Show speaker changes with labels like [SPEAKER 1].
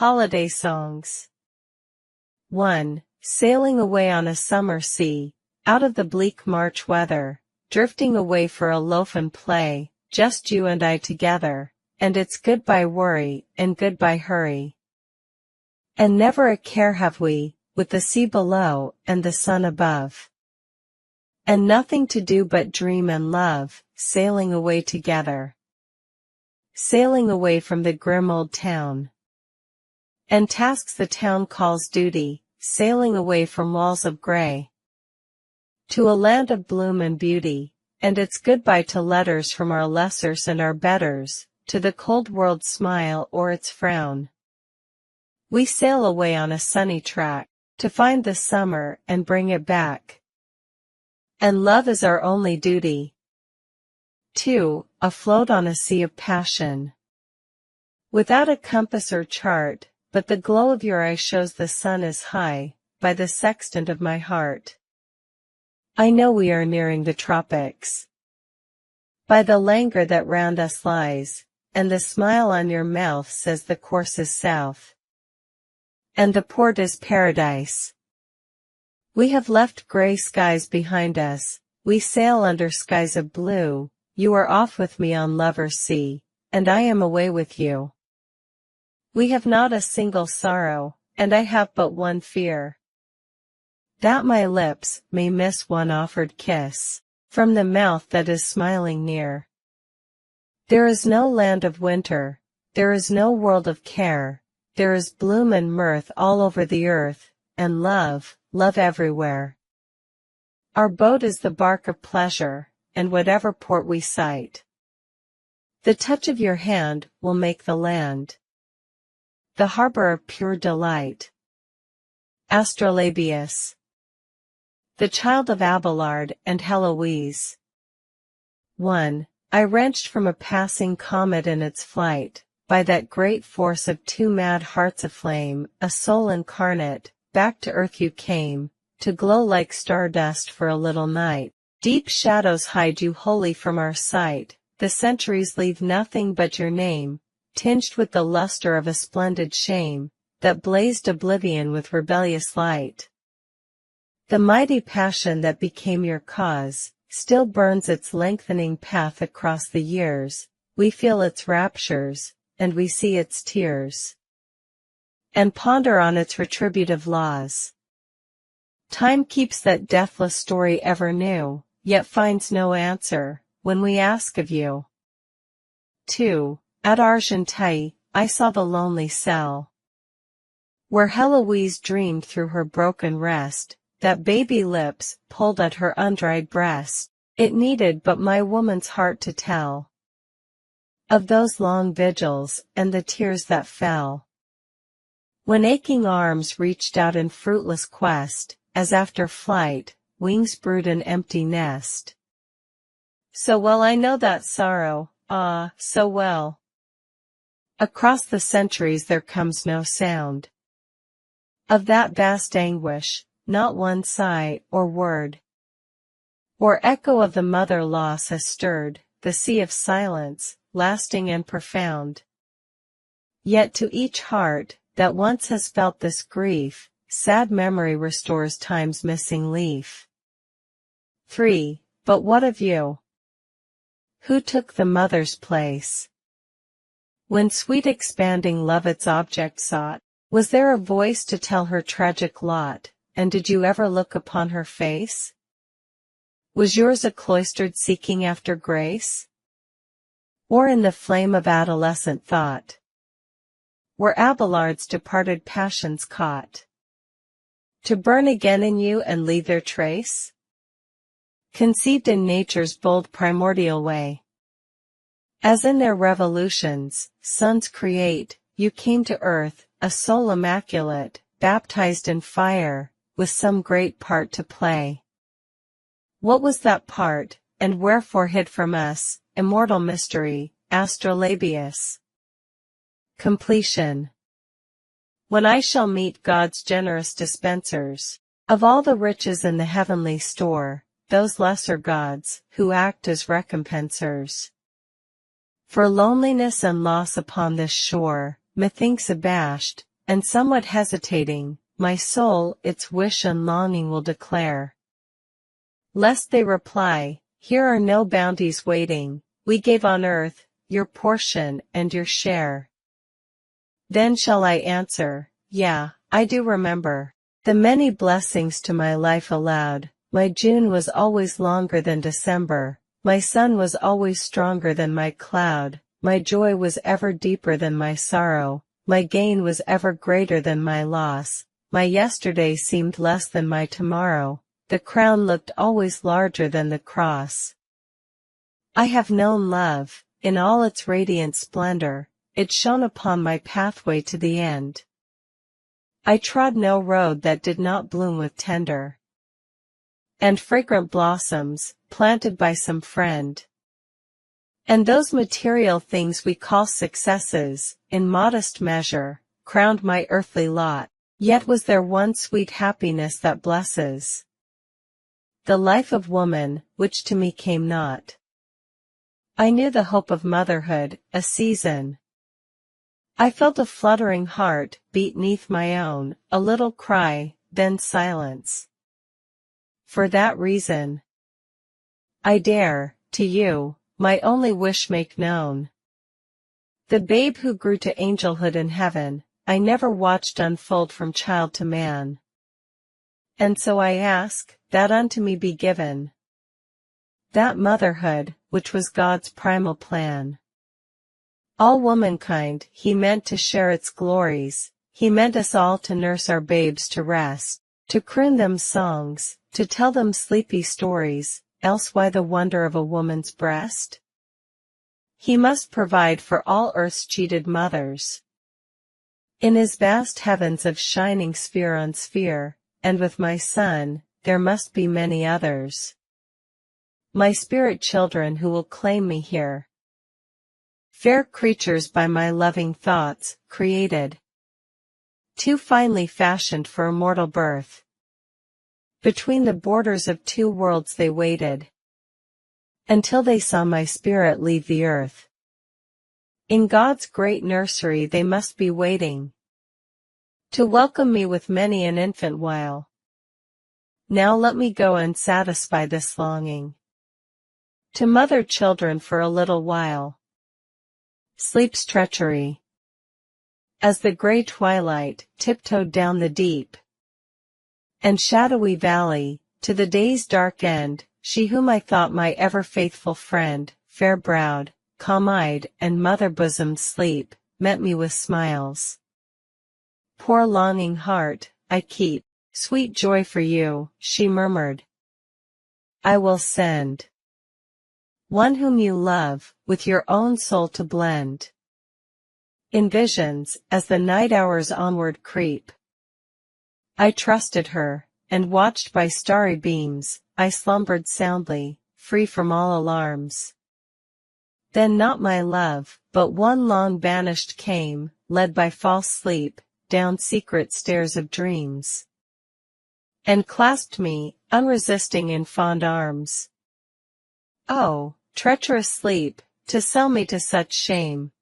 [SPEAKER 1] Holiday songs. 1. Sailing away on a summer sea, out of the bleak March weather, drifting away for a loaf and play, just you and I together, and it's goodbye worry and goodbye hurry. And never a care have we, with the sea below and the sun above. And nothing to do but dream and love, sailing away together. Sailing away from the grim old town. And tasks the town calls duty, sailing away from walls of gray. To a land of bloom and beauty, and it's goodbye to letters from our lessers and our betters, to the cold world's smile or its frown. We sail away on a sunny track, to find the summer and bring it back. And love is our only duty. 2. Afloat on a sea of passion. Without a compass or chart, but the glow of your eye shows the sun is high, by the sextant of my heart. I know we are nearing the tropics. By the languor that round us lies, and the smile on your mouth says the course is south. And the port is paradise. We have left gray skies behind us, we sail under skies of blue, you are off with me on lover's sea, and I am away with you. We have not a single sorrow, and I have but one fear. That my lips may miss one offered kiss, from the mouth that is smiling near. There is no land of winter, there is no world of care, there is bloom and mirth all over the earth, and love, love everywhere. Our boat is the bark of pleasure, and whatever port we sight, the touch of your hand will make the land the harbor of pure delight. Astrolabius. The child of Abelard and Heloise. 1. I wrenched from a passing comet in its flight, by that great force of two mad hearts aflame, a soul incarnate, back to earth you came, to glow like stardust for a little night. Deep shadows hide you wholly from our sight, the centuries leave nothing but your name, tinged with the luster of a splendid shame, that blazed oblivion with rebellious light. The mighty passion that became your cause, still burns its lengthening path across the years, we feel its raptures, and we see its tears, and ponder on its retributive laws. Time keeps that deathless story ever new, yet finds no answer, when we ask of you. 2. At Argenteuil, I saw the lonely cell, where Heloise dreamed through her broken rest, that baby lips pulled at her undried breast. It needed but my woman's heart to tell of those long vigils and the tears that fell, when aching arms reached out in fruitless quest, as after flight, wings brood an empty nest. So well I know that sorrow, ah, so well. Across the centuries there comes no sound of that vast anguish, not one sigh or word or echo of the mother loss has stirred the sea of silence, lasting and profound. Yet to each heart that once has felt this grief, sad memory restores time's missing leaf. 3. But what of you? Who took the mother's place? When sweet expanding love its object sought, was there a voice to tell her tragic lot, and did you ever look upon her face? Was yours a cloistered seeking after grace? Or in the flame of adolescent thought, were Abelard's departed passions caught, to burn again in you and leave their trace? Conceived in nature's bold primordial way, as in their revolutions, suns create, you came to earth, a soul immaculate, baptized in fire, with some great part to play. What was that part, and wherefore hid from us, immortal mystery, Astrolabius? Completion. When I shall meet God's generous dispensers of all the riches in the heavenly store, those lesser gods, who act as recompensers for loneliness and loss upon this shore, methinks abashed, and somewhat hesitating, my soul its wish and longing will declare. Lest they reply, here are no bounties waiting, we gave on earth, your portion and your share. Then shall I answer, yeah, I do remember the many blessings to my life allowed. My June was always longer than December, my sun was always stronger than my cloud, my joy was ever deeper than my sorrow, my gain was ever greater than my loss, my yesterday seemed less than my tomorrow, the crown looked always larger than the cross. I have known love, in all its radiant splendor, it shone upon my pathway to the end. I trod no road that did not bloom with tender and fragrant blossoms, planted by some friend. And those material things we call successes, in modest measure, crowned my earthly lot, yet was there one sweet happiness that blesses the life of woman, which to me came not. I knew the hope of motherhood, a season. I felt a fluttering heart beat 'neath my own, a little cry, then silence. For that reason, I dare, to you, my only wish make known. The babe who grew to angelhood in heaven, I never watched unfold from child to man. And so I ask, that unto me be given that motherhood, which was God's primal plan. All womankind, he meant to share its glories, he meant us all to nurse our babes to rest, to croon them songs, to tell them sleepy stories, else why the wonder of a woman's breast? He must provide for all earth's cheated mothers. In his vast heavens of shining sphere on sphere, and with my son, there must be many others. My spirit children who will claim me here. Fair creatures by my loving thoughts, created. Too finely fashioned for a mortal birth. Between the borders of two worlds they waited, until they saw my spirit leave the earth. In God's great nursery they must be waiting, to welcome me with many an infant while. Now let me go and satisfy this longing, to mother children for a little while. Sleep's treachery. As the gray twilight tiptoed down the deep and shadowy valley, to the day's dark end, she whom I thought my ever-faithful friend, fair-browed, calm-eyed and mother-bosomed sleep, met me with smiles. Poor longing heart, I keep sweet joy for you, she murmured. I will send one whom you love, with your own soul to blend. In visions, as the night hours onward creep, I trusted her, and watched by starry beams, I slumbered soundly, free from all alarms. Then not my love, but one long banished came, led by false sleep, down secret stairs of dreams, and clasped me, unresisting in fond arms. Oh, treacherous sleep, to sell me to such shame,